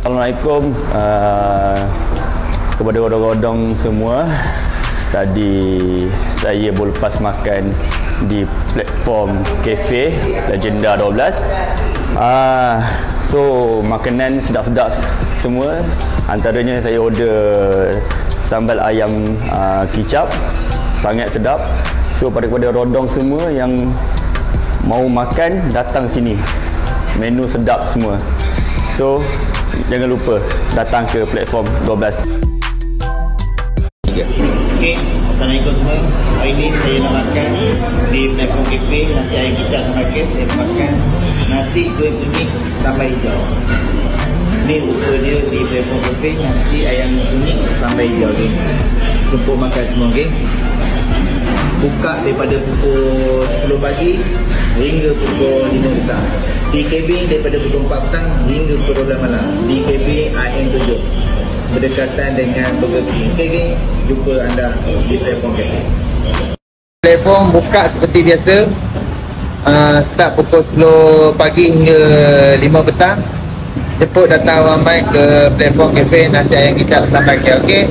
Assalamualaikum kepada rodong-rodong semua. Tadi saya berlepas makan di platform kafe Legenda 12. So makanan sedap-sedap semua. Antaranya saya order sambal ayam kicap, sangat sedap. So kepada rodong semua yang mau makan, datang sini. Menu sedap semua. So jangan lupa datang ke platform 12. Okay, Assalamualaikum semua. Hari ini saya nak makan di platform kafe nasi ayam kicap semakin. Saya nak makan nasi kuih kuning sambal hijau. Ini rupa dia di platform kafe, nasi ayam kuning sambal hijau ni. Jemput makan semua, okey. Buka daripada pukul 10 pagi hingga pukul 5 petang. Di KB daripada pukul 4 petang hingga pukul 12 malam. Di KB IM7 berdekatan dengan Burger King. Okay, geng? Jumpa anda di platform kafe. Platform buka seperti biasa. Start pukul 10 pagi hingga 5 petang. Jemput datang ramai ke platform kafe nasi ayam kicap sambal hijau, okey.